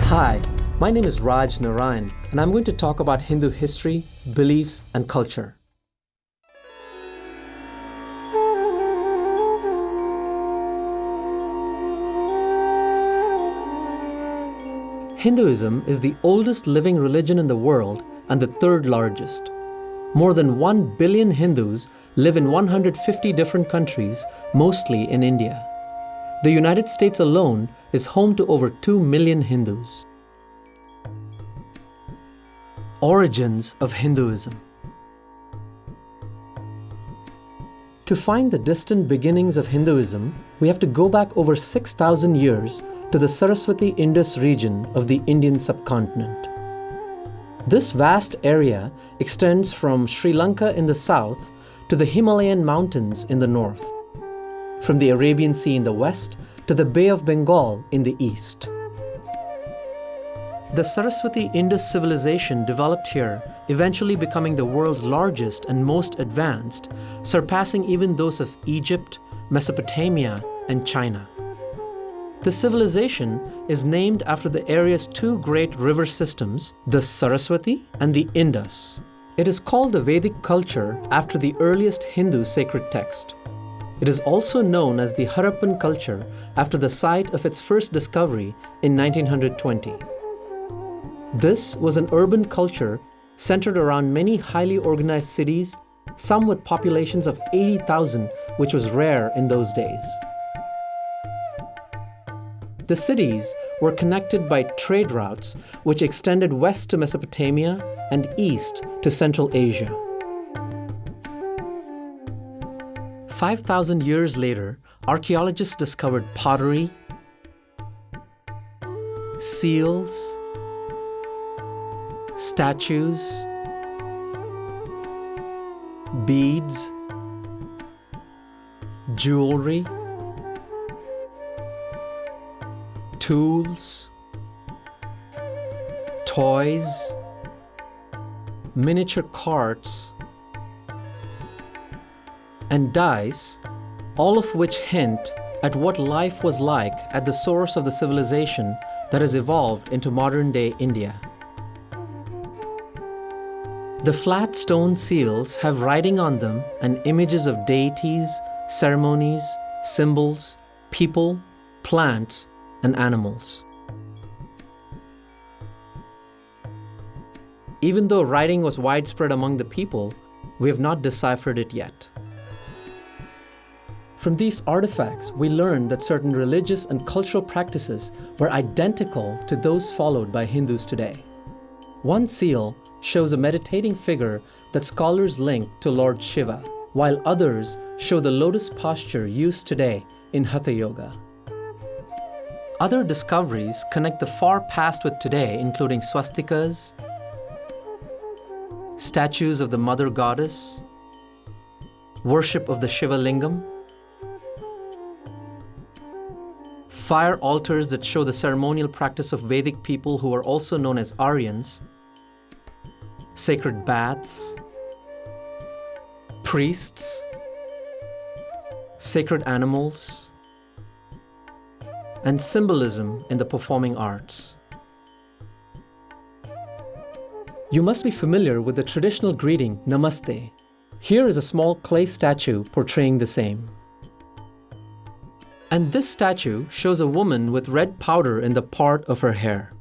Hi, my name is Raj Narayan, and I'm going to talk about Hindu history, beliefs, and culture. Hinduism is the oldest living religion in the world and the third largest. More than 1 billion Hindus live in 150 different countries, mostly in India. The United States alone is home to over 2 million Hindus. Origins of Hinduism. To find the distant beginnings of Hinduism, we have to go back over 6,000 years to the Saraswati-Indus region of the Indian subcontinent. This vast area extends from Sri Lanka in the south to the Himalayan mountains in the north, from the Arabian Sea in the west to the Bay of Bengal in the east. The Saraswati-Indus civilization developed here, eventually becoming the world's largest and most advanced, surpassing even those of Egypt, Mesopotamia, and China. The civilization is named after the area's two great river systems, the Saraswati and the Indus. It is called the Vedic culture after the earliest Hindu sacred text. It is also known as the Harappan culture after the site of its first discovery in 1920. This was an urban culture centered around many highly organized cities, some with populations of 80,000, which was rare in those days. The cities were connected by trade routes which extended west to Mesopotamia and east to Central Asia. 5,000 years later, archaeologists discovered pottery, seals, statues, beads, jewelry, tools, toys, miniature carts, and dice, all of which hint at what life was like at the source of the civilization that has evolved into modern-day India. The flat stone seals have writing on them and images of deities, ceremonies, symbols, people, plants, and animals. Even though writing was widespread among the people, we have not deciphered it yet. From these artifacts, we learn that certain religious and cultural practices were identical to those followed by Hindus today. One seal shows a meditating figure that scholars link to Lord Shiva, while others show the lotus posture used today in Hatha Yoga. Other discoveries connect the far past with today, including swastikas, statues of the Mother Goddess, worship of the Shiva Lingam, fire altars that show the ceremonial practice of Vedic people who are also known as Aryans, sacred baths, priests, sacred animals, and symbolism in the performing arts. You must be familiar with the traditional greeting, Namaste. Here is a small clay statue portraying the same. And this statue shows a woman with red powder in the part of her hair.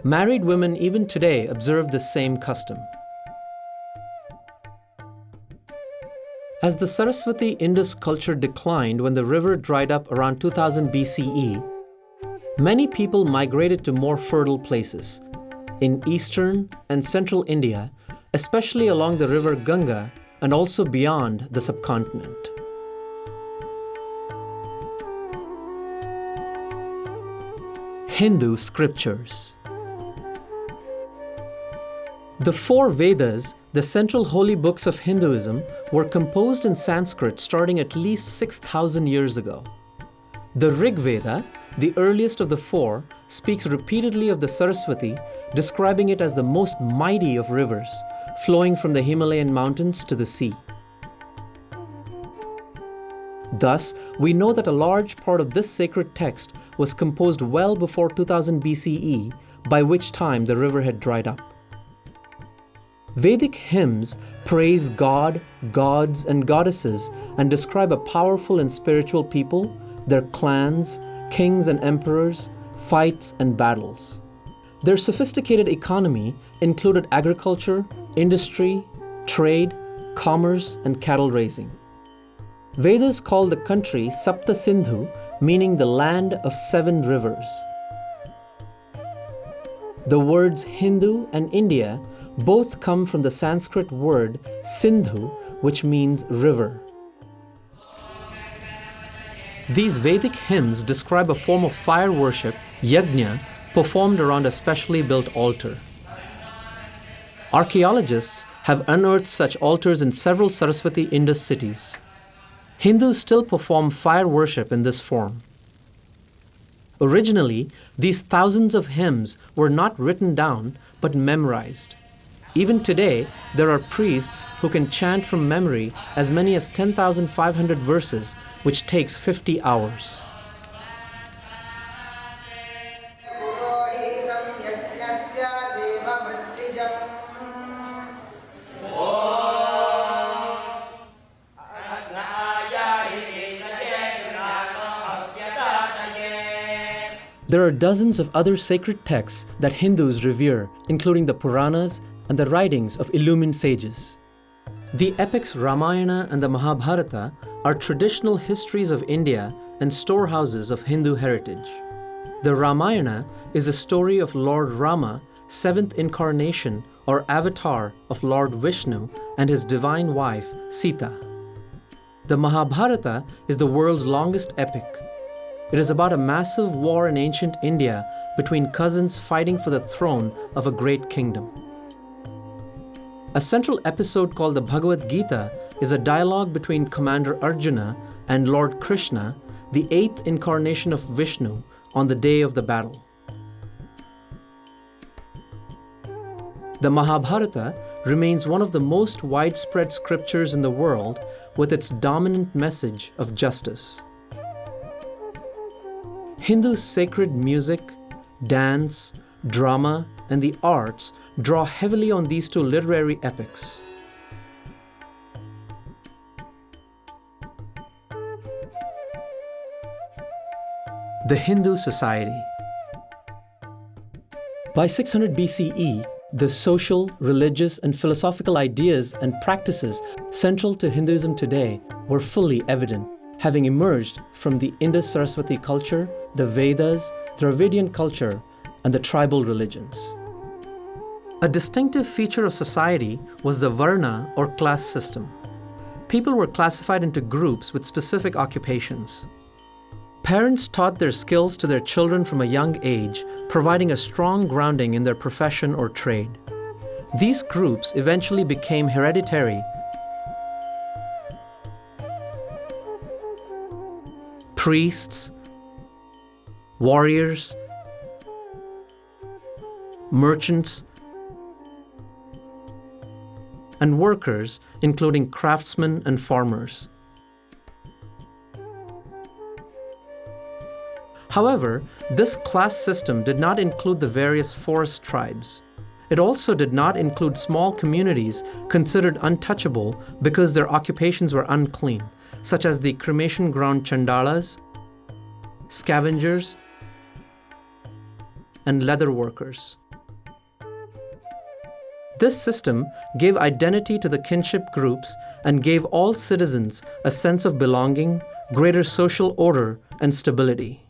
Married women even today observe this same custom. As the Saraswati-Indus culture declined when the river dried up around 2000 BCE, many people migrated to more fertile places in eastern and central India, especially along the river Ganga and also beyond the subcontinent. Hindu scriptures. The four Vedas, the central holy books of Hinduism, were composed in Sanskrit starting at least 6,000 years ago. The Rig Veda, the earliest of the four, speaks repeatedly of the Saraswati, describing it as the most mighty of rivers, flowing from the Himalayan mountains to the sea. Thus, we know that a large part of this sacred text was composed well before 2000 BCE, by which time the river had dried up. Vedic hymns praise God, gods, and goddesses and describe a powerful and spiritual people, their clans, kings and emperors, fights and battles. Their sophisticated economy included agriculture, industry, trade, commerce, and cattle raising. Vedas call the country Sapta Sindhu, meaning the land of 7 rivers. The words Hindu and India both come from the Sanskrit word Sindhu, which means river. These Vedic hymns describe a form of fire worship, yajna, performed around a specially built altar. Archaeologists have unearthed such altars in several Saraswati Indus cities. Hindus still perform fire worship in this form. Originally, these thousands of hymns were not written down but memorized. Even today, there are priests who can chant from memory as many as 10,500 verses, which takes 50 hours. There are dozens of other sacred texts that Hindus revere, including the Puranas and the writings of illumined sages. The epics Ramayana and the Mahabharata are traditional histories of India and storehouses of Hindu heritage. The Ramayana is the story of Lord Rama, 7th incarnation or avatar of Lord Vishnu and his divine wife, Sita. The Mahabharata is the world's longest epic. It is about a massive war in ancient India between cousins fighting for the throne of a great kingdom. A central episode called the Bhagavad Gita is a dialogue between Commander Arjuna and Lord Krishna, the 8th incarnation of Vishnu, on the day of the battle. The Mahabharata remains one of the most widespread scriptures in the world with its dominant message of justice. Hindu sacred music, dance, drama, and the arts draw heavily on these two literary epics. The Hindu society. By 600 BCE, the social, religious, and philosophical ideas and practices central to Hinduism today were fully evident, having emerged from the Indus-Saraswati culture, the Vedas, Dravidian culture, and the tribal religions. A distinctive feature of society was the Varna or class system. People were classified into groups with specific occupations. Parents taught their skills to their children from a young age, providing a strong grounding in their profession or trade. These groups eventually became hereditary. Priests, warriors, merchants, and workers, including craftsmen and farmers. However, this class system did not include the various forest tribes. It also did not include small communities considered untouchable because their occupations were unclean, such as the cremation ground chandalas, scavengers, and leather workers. This system gave identity to the kinship groups and gave all citizens a sense of belonging, greater social order, and stability.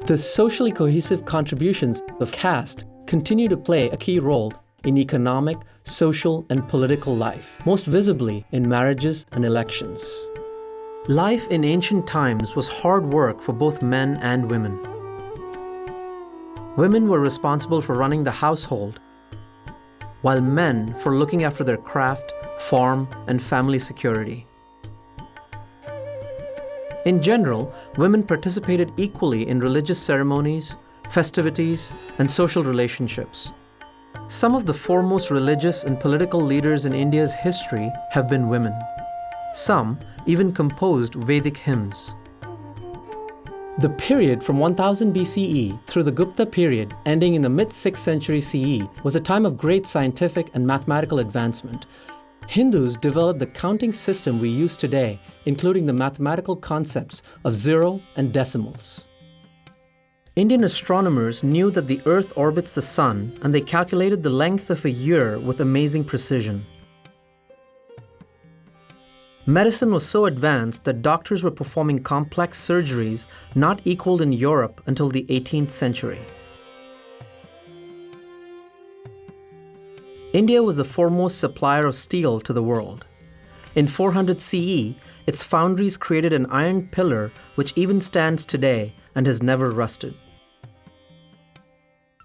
The socially cohesive contributions of caste continue to play a key role in economic, social, and political life, most visibly in marriages and elections. Life in ancient times was hard work for both men and women. Women were responsible for running the household, while men for looking after their craft, farm, and family security. In general, women participated equally in religious ceremonies, festivities, and social relationships. Some of the foremost religious and political leaders in India's history have been women. Some even composed Vedic hymns. The period from 1000 BCE through the Gupta period, ending in the mid-6th century CE, was a time of great scientific and mathematical advancement. Hindus developed the counting system we use today, including the mathematical concepts of zero and decimals. Indian astronomers knew that the Earth orbits the Sun, and they calculated the length of a year with amazing precision. Medicine was so advanced that doctors were performing complex surgeries not equaled in Europe until the 18th century. India was the foremost supplier of steel to the world. In 400 CE, its foundries created an iron pillar which even stands today and has never rusted.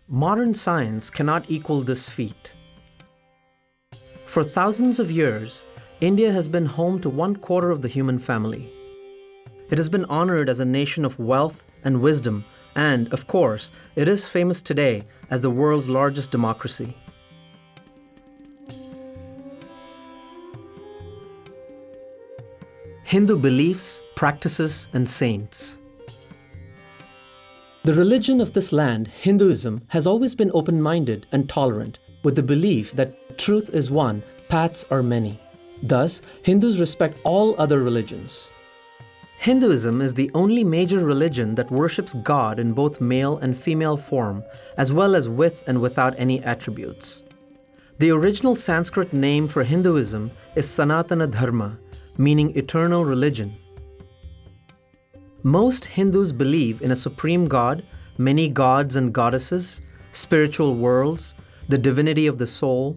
Modern science cannot equal this feat. For thousands of years, India has been home to 1/4 of the human family. It has been honored as a nation of wealth and wisdom, and, of course, it is famous today as the world's largest democracy. Hindu beliefs, practices, and saints. The religion of this land, Hinduism, has always been open-minded and tolerant, with the belief that truth is one, paths are many. Thus, Hindus respect all other religions. Hinduism is the only major religion that worships God in both male and female form, as well as with and without any attributes. The original Sanskrit name for Hinduism is Sanatana Dharma, meaning eternal religion. Most Hindus believe in a supreme God, many gods and goddesses, spiritual worlds, the divinity of the soul,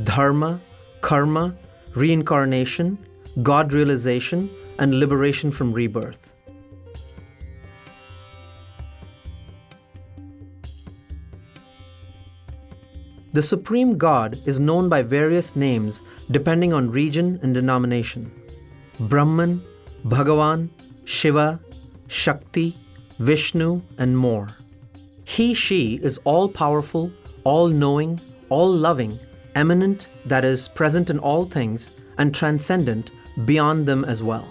dharma, karma, reincarnation, God realization, and liberation from rebirth. The Supreme God is known by various names depending on region and denomination. Brahman, Bhagavan, Shiva, Shakti, Vishnu, and more. He/she is all-powerful, all-knowing, all-loving, eminent, that is, present in all things, and transcendent, beyond them as well.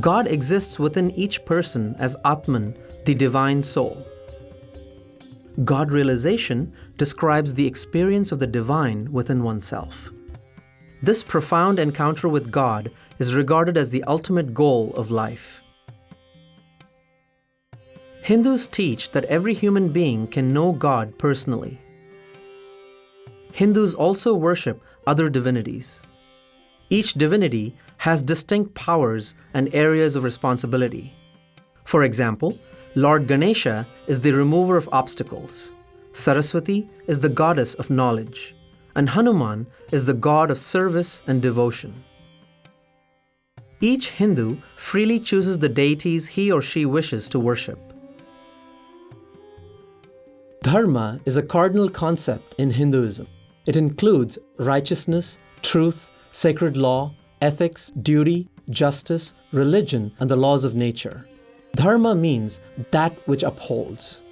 God exists within each person as Atman, the divine soul. God realization describes the experience of the divine within oneself. This profound encounter with God is regarded as the ultimate goal of life. Hindus teach that every human being can know God personally. Hindus also worship other divinities. Each divinity has distinct powers and areas of responsibility. For example, Lord Ganesha is the remover of obstacles, Saraswati is the goddess of knowledge, and Hanuman is the god of service and devotion. Each Hindu freely chooses the deities he or she wishes to worship. Dharma is a cardinal concept in Hinduism. It includes righteousness, truth, sacred law, ethics, duty, justice, religion, and the laws of nature. Dharma means that which upholds.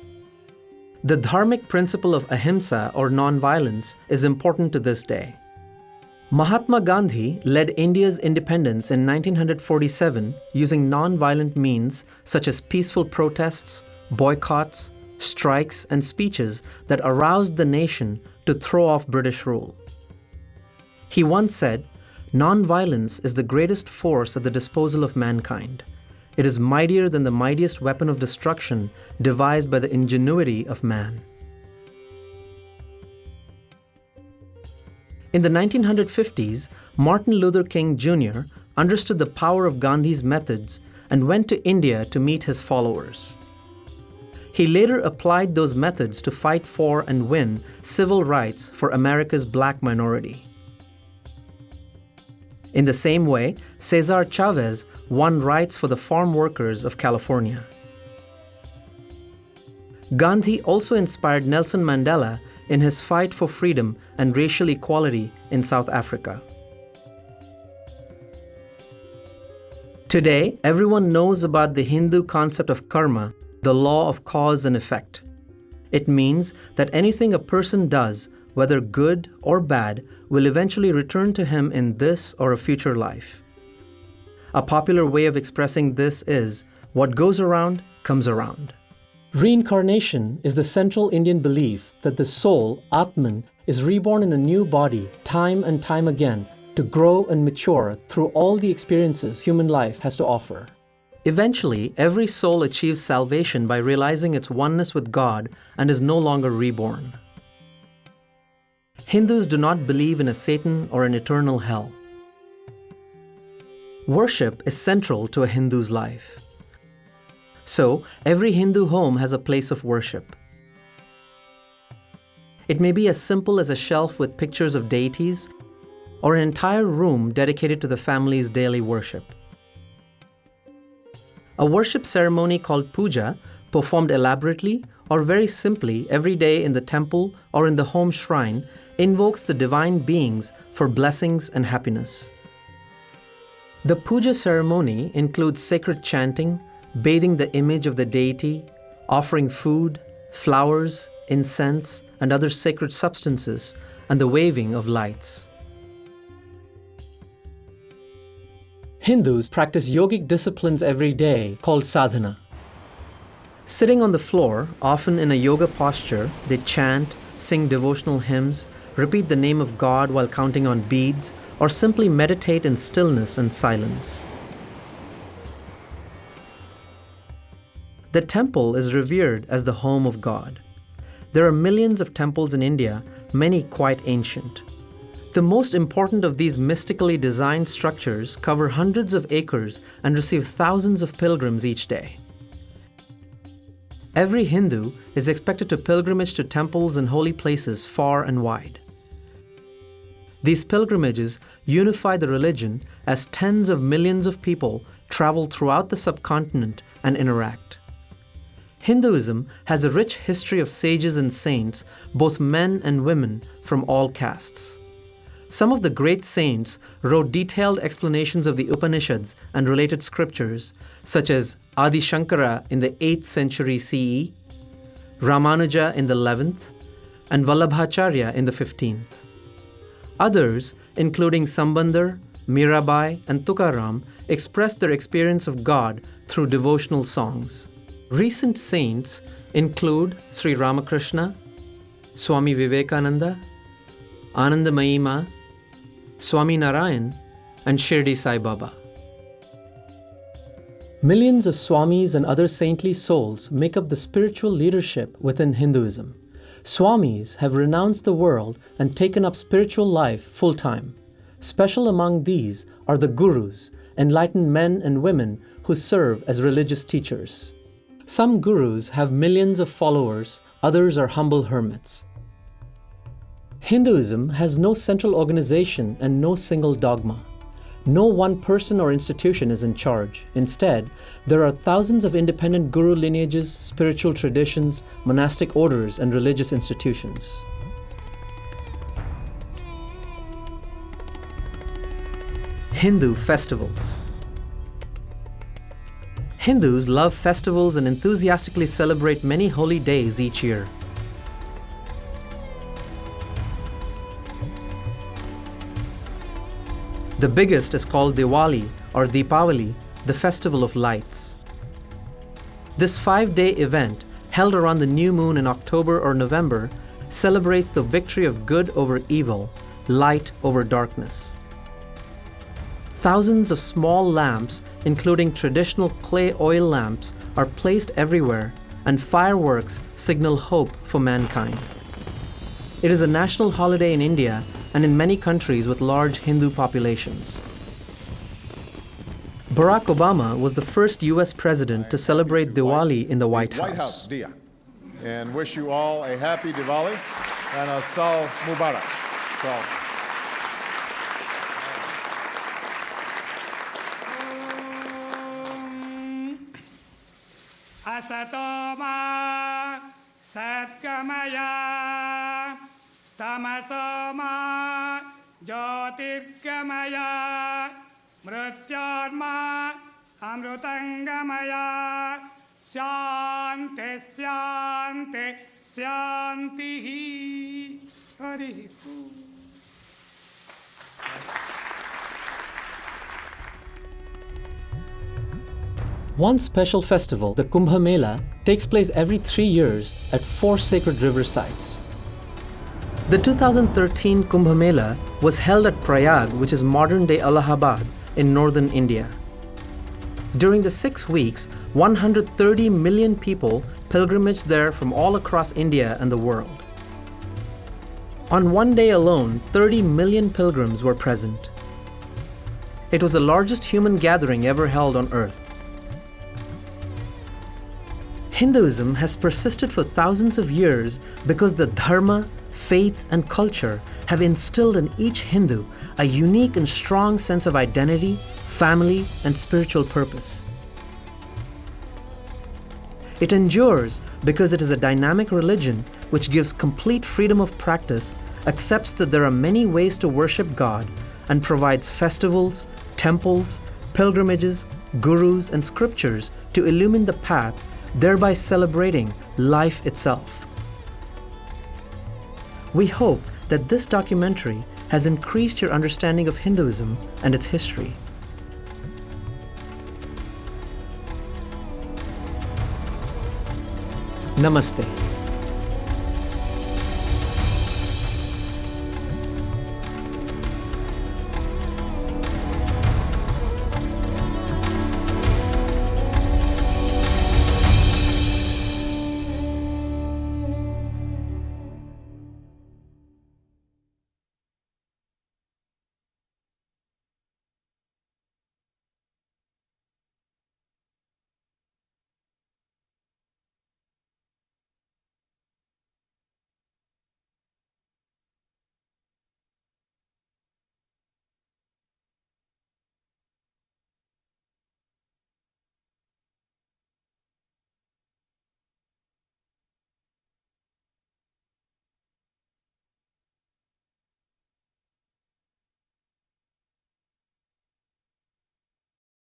The dharmic principle of ahimsa or non-violence is important to this day. Mahatma Gandhi led India's independence in 1947 using non-violent means such as peaceful protests, boycotts, strikes, and speeches that aroused the nation to throw off British rule. He once said, "Non-violence is the greatest force at the disposal of mankind. It is mightier than the mightiest weapon of destruction devised by the ingenuity of man." In the 1950s, Martin Luther King Jr. understood the power of Gandhi's methods and went to India to meet his followers. He later applied those methods to fight for and win civil rights for America's black minority. In the same way, Cesar Chavez won rights for the farm workers of California. Gandhi also inspired Nelson Mandela in his fight for freedom and racial equality in South Africa. Today, everyone knows about the Hindu concept of karma, the law of cause and effect. It means that anything a person does whether good or bad, will eventually return to him in this or a future life. A popular way of expressing this is, what goes around comes around. Reincarnation is the central Indian belief that the soul, Atman, is reborn in a new body time and time again to grow and mature through all the experiences human life has to offer. Eventually, every soul achieves salvation by realizing its oneness with God and is no longer reborn. Hindus do not believe in a Satan or an eternal hell. Worship is central to a Hindu's life. So, every Hindu home has a place of worship. It may be as simple as a shelf with pictures of deities, or an entire room dedicated to the family's daily worship. A worship ceremony called puja, performed elaborately or very simply every day in the temple or in the home shrine, invokes the divine beings for blessings and happiness. The puja ceremony includes sacred chanting, bathing the image of the deity, offering food, flowers, incense, and other sacred substances, and the waving of lights. Hindus practice yogic disciplines every day called sadhana. Sitting on the floor, often in a yoga posture, they chant, sing devotional hymns, repeat the name of God while counting on beads, or simply meditate in stillness and silence. The temple is revered as the home of God. There are millions of temples in India, many quite ancient. The most important of these mystically designed structures cover hundreds of acres and receive thousands of pilgrims each day. Every Hindu is expected to pilgrimage to temples and holy places far and wide. These pilgrimages unify the religion as tens of millions of people travel throughout the subcontinent and interact. Hinduism has a rich history of sages and saints, both men and women, from all castes. Some of the great saints wrote detailed explanations of the Upanishads and related scriptures, such as Adi Shankara in the 8th century CE, Ramanuja in the 11th, and Vallabhacharya in the 15th. Others, including Sambandar, Mirabai, and Tukaram, expressed their experience of God through devotional songs. Recent saints include Sri Ramakrishna, Swami Vivekananda, Anandamayi Ma, Swami Narayan, and Shirdi Sai Baba. Millions of Swamis and other saintly souls make up the spiritual leadership within Hinduism. Swamis have renounced the world and taken up spiritual life full-time. Special among these are the gurus, enlightened men and women who serve as religious teachers. Some gurus have millions of followers, others are humble hermits. Hinduism has no central organization and no single dogma. No one person or institution is in charge. Instead, there are thousands of independent guru lineages, spiritual traditions, monastic orders, and religious institutions. Hindu festivals. Hindus love festivals and enthusiastically celebrate many holy days each year. The biggest is called Diwali or Deepavali, the festival of lights. This 5-day event, held around the new moon in October or November, celebrates the victory of good over evil, light over darkness. Thousands of small lamps, including traditional clay oil lamps, are placed everywhere, and fireworks signal hope for mankind. It is a national holiday in India and in many countries with large Hindu populations. Barack Obama was the first US president to celebrate Diwali in the White House. Dia, and wish you all a happy Diwali and a Saal Mubarak. So, Asatoma Satgamaya Tamasoma Jyotirgamaya Mrityodma Amrutangamaya Shanti Shanti Shanti Hari Om. One special festival, the Kumbh Mela, takes place every 3 years at 4 sacred river sites. The 2013 Kumbh Mela was held at Prayag, which is modern-day Allahabad, in northern India. During the 6 weeks, 130 million people pilgrimaged there from all across India and the world. On one day alone, 30 million pilgrims were present. It was the largest human gathering ever held on earth. Hinduism has persisted for thousands of years because the dharma, faith, and culture have instilled in each Hindu a unique and strong sense of identity, family, and spiritual purpose. It endures because it is a dynamic religion which gives complete freedom of practice, accepts that there are many ways to worship God, and provides festivals, temples, pilgrimages, gurus, and scriptures to illumine the path, thereby celebrating life itself. We hope that this documentary has increased your understanding of Hinduism and its history. Namaste.